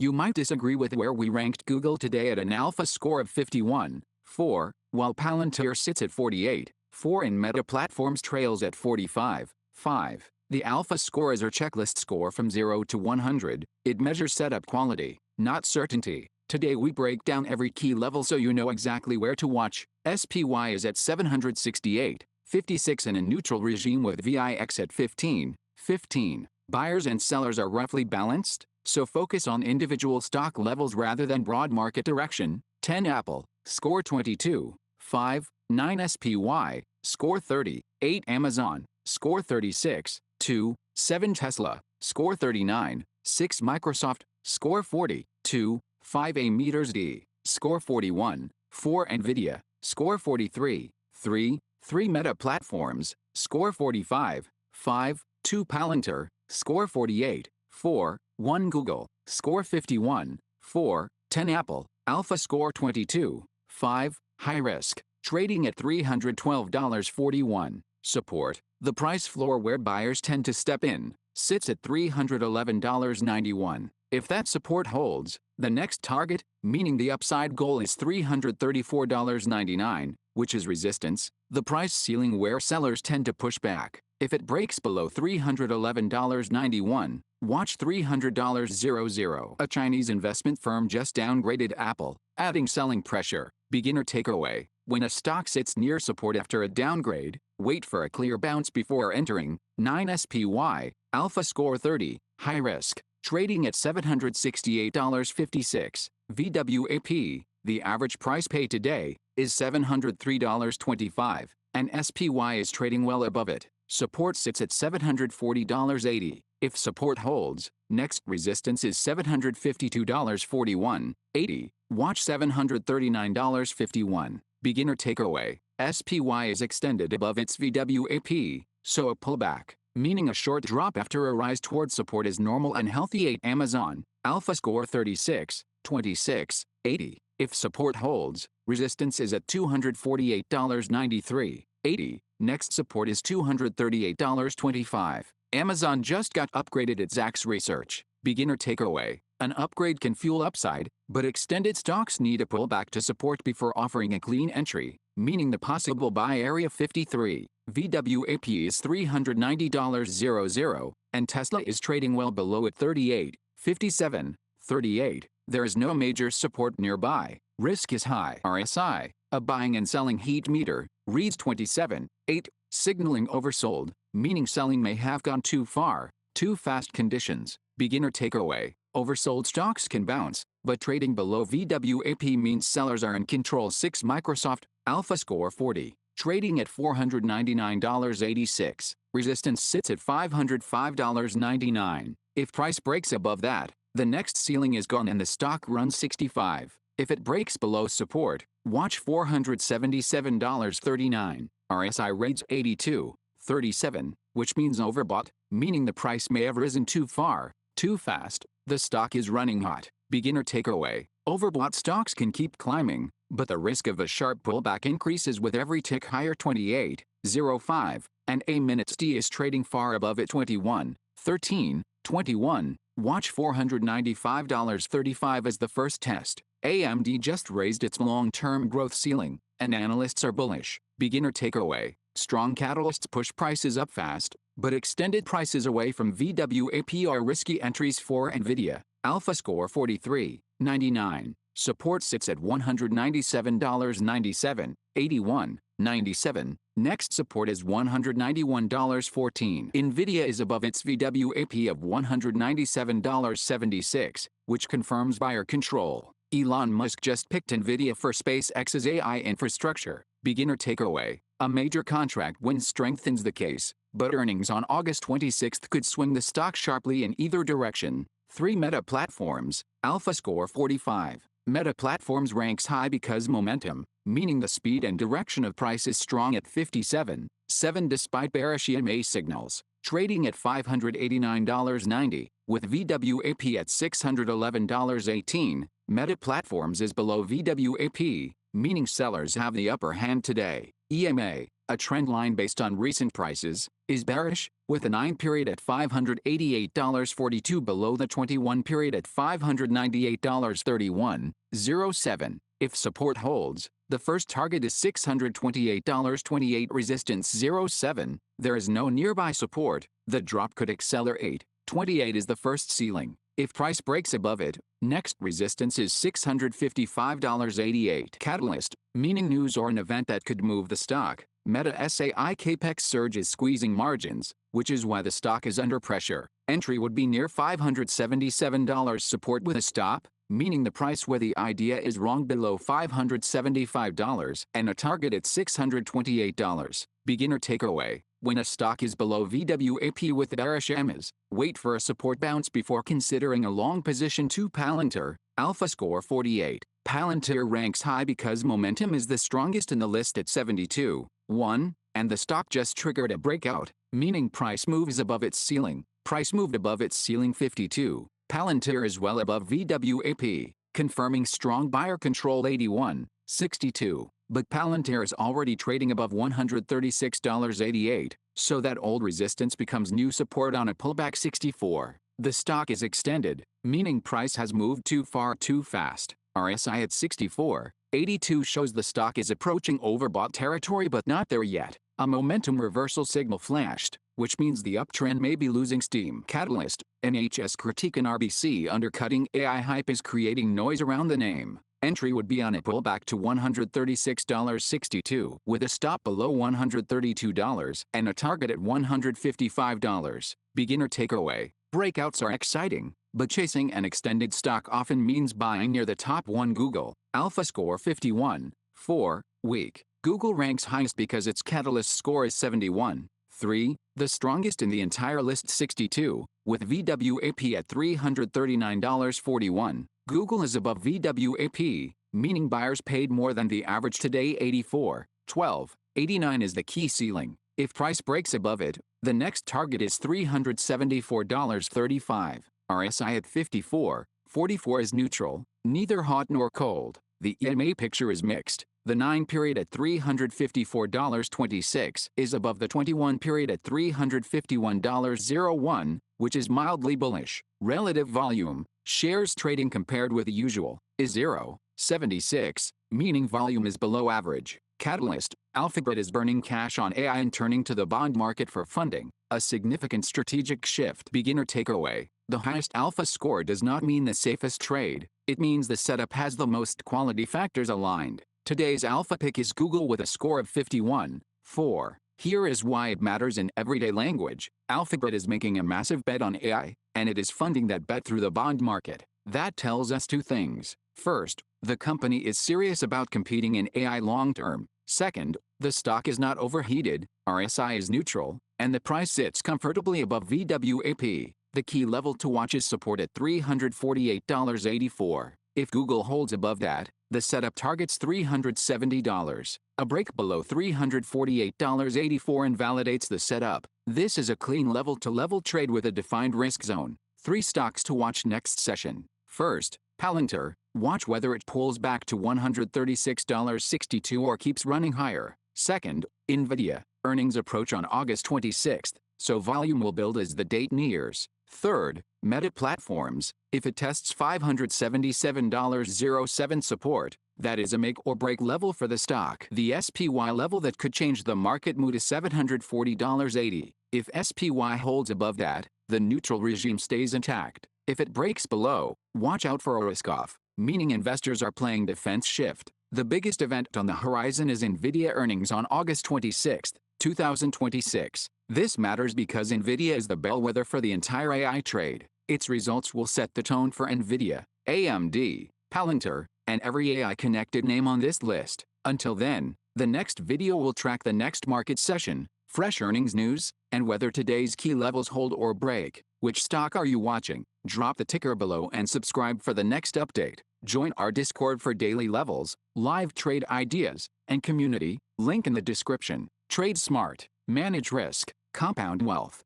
You might disagree with where we ranked Google today at an alpha score of 51.4, while Palantir sits at 48.4 and Meta Platforms trails at 45.5. The alpha score is our checklist score from 0 to 100. It measures setup quality, not certainty. Today we break down every key level so you know exactly where to watch. SPY is at 768.56 in a neutral regime with VIX at 15.15. Buyers and sellers are roughly balanced, so focus on individual stock levels rather than broad market direction. 10 Apple, score 22.5. 9 SPY, score 30.8 Amazon, score 36.2. 7 Tesla, score 39.6 Microsoft, score 40.2. 5 AMD, score 41.4 Nvidia, score 43.3. 3 Meta Platforms, score 45.5. 2 Palantir, score 48.4. 1 Google, score 51.4. 10 Apple, alpha score 22.5. High risk, trading at $312.41. Support, the price floor where buyers tend to step in, sits at $311.91. If that support holds, the next target, meaning the upside goal, is $334.99, which is resistance, the price ceiling where sellers tend to push back. If it breaks below $311.91, watch $300.00. A Chinese investment firm just downgraded Apple, adding selling pressure. Beginner takeaway: when a stock sits near support after a downgrade, wait for a clear bounce before entering. 9 SPY, alpha score 30, high risk, trading at $768.56. VWAP, the average price paid today, is $703.25, and SPY is trading well above it. Support sits at $740.80. If support holds, next resistance is $752.41.80. Watch $739.51. Beginner takeaway: SPY is extended above its VWAP, so a pullback, meaning a short drop after a rise toward support, is normal and healthy. 8 Amazon, alpha score 36.26.80. If support holds, resistance is at $248.93.80. Next support is $238.25. Amazon just got upgraded at Zacks Research. Beginner takeaway: an upgrade can fuel upside, but extended stocks need a pullback to support before offering a clean entry, meaning the possible buy area 53. VWAP is $390.00, and Tesla is trading well below at 38.57.38. There is no major support nearby. Risk is high. RSI, a buying and selling heat meter, reads 27.8, signaling oversold, meaning selling may have gone too far. Too fast conditions. Beginner takeaway: oversold stocks can bounce, but trading below VWAP means sellers are in control. 6 Microsoft, alpha score 40, trading at $499.86. Resistance sits at $505.99. If price breaks above that, the next ceiling is gone and the stock runs 65. If it breaks below support, watch $477.39. RSI rates 82.37, which means overbought, meaning the price may have risen too far, too fast. The stock is running hot. Beginner takeaway: overbought stocks can keep climbing, but the risk of a sharp pullback increases with every tick higher. 28.05, and A-minutes D is trading far above it. 21.13.21. Watch $495.35 as the first test. AMD just raised its long-term growth ceiling, and analysts are bullish. Beginner takeaway: strong catalysts push prices up fast, but extended prices away from VWAP are risky entries. For Nvidia, alpha score 43.99. Support sits at $197.97, 81.97. Next support is $191.14. Nvidia is above its VWAP of $197.76, which confirms buyer control. Elon Musk just picked Nvidia for SpaceX's AI infrastructure. Beginner takeaway: a major contract win strengthens the case, but earnings on August 26 could swing the stock sharply in either direction. 3 Meta Platforms, alpha score 45. Meta Platforms ranks high because momentum, meaning the speed and direction of price, is strong at 57.7 despite bearish EMA signals, trading at $589.90, with VWAP at $611.18. Meta Platforms is below VWAP, meaning sellers have the upper hand today. EMA, A trend line based on recent prices is bearish, with the 9 period at $588.42 below the 21 period at $598.31.07. If support holds, the first target is $628.28, resistance 07. There is no nearby support. The drop could accelerate. 28 is the first ceiling. If price breaks above it, next resistance is $655.88. Catalyst, meaning news or an event that could move the stock. Meta SAI Capex surge is squeezing margins, which is why the stock is under pressure. Entry would be near $577 support with a stop, meaning the price where the idea is wrong below $575, and a target at $628. Beginner takeaway: when a stock is below VWAP with bearish EMAs, wait for a support bounce before considering a long position. 2 Palantir, Alpha score 48. Palantir ranks high because momentum is the strongest in the list at 72.1, and the stock just triggered a breakout, meaning price moves above its ceiling. Price moved above its ceiling 52. Palantir is well above VWAP, confirming strong buyer control 81.62. But Palantir is already trading above $136.88, so that old resistance becomes new support on a pullback 64. The stock is extended, meaning price has moved too far too fast. RSI at 64.82 shows the stock is approaching overbought territory but not there yet. A momentum reversal signal flashed, which means the uptrend may be losing steam. Catalyst, NHS critique and RBC undercutting AI hype is creating noise around the name. Entry would be on a pullback to $136.62 with a stop below $132 and a target at $155. Beginner takeaway: breakouts are exciting, but chasing an extended stock often means buying near the top one. Google, Alpha score 51.4, weak. Google ranks highest because its catalyst score is 71.3, the strongest in the entire list 62, with VWAP at $339.41. Google is above VWAP, meaning buyers paid more than the average today 84.12. 89 is the key ceiling. If price breaks above it, the next target is $374.35. RSI at 54.44 is neutral, neither hot nor cold. The EMA picture is mixed. The 9 period at $354.26 is above the 21 period at $351.01, which is mildly bullish. Relative volume, shares trading compared with the usual, is 0.76, meaning volume is below average. Catalyst, Alphabet is burning cash on AI and turning to the bond market for funding, a significant strategic shift. Beginner takeaway: the highest alpha score does not mean the safest trade, it means the setup has the most quality factors aligned. Today's alpha pick is Google with a score of 51.4. Here is why it matters in everyday language. Alphabet is making a massive bet on AI, and it is funding that bet through the bond market. That tells us two things. First, the company is serious about competing in AI long-term. Second, the stock is not overheated, RSI is neutral, and the price sits comfortably above VWAP. The key level to watch is support at $348.84. If Google holds above that, the setup targets $370. A break below $348.84 invalidates the setup. This is a clean level-to-level trade with a defined risk zone. 3 stocks to watch next session. First, Palantir. Watch whether it pulls back to $136.62 or keeps running higher. Second, NVIDIA. Earnings approach on August 26th, so volume will build as the date nears. Third, Meta Platforms. If it tests $577.07 support, that is a make or break level for the stock. The SPY level that could change the market mood is $740.80. If SPY holds above that, the neutral regime stays intact. If it breaks below, watch out for a risk-off, meaning investors are playing defense shift. The biggest event on the horizon is NVIDIA earnings on August 26, 2026. This matters because NVIDIA is the bellwether for the entire AI trade. Its results will set the tone for NVIDIA, AMD, Palantir, and every AI-connected name on this list. Until then, the next video will track the next market session, fresh earnings news, and whether today's key levels hold or break. Which stock are you watching? Drop the ticker below and subscribe for the next update. Join our Discord for daily levels, live trade ideas, and community. Link in the description. Trade smart, manage risk, compound wealth.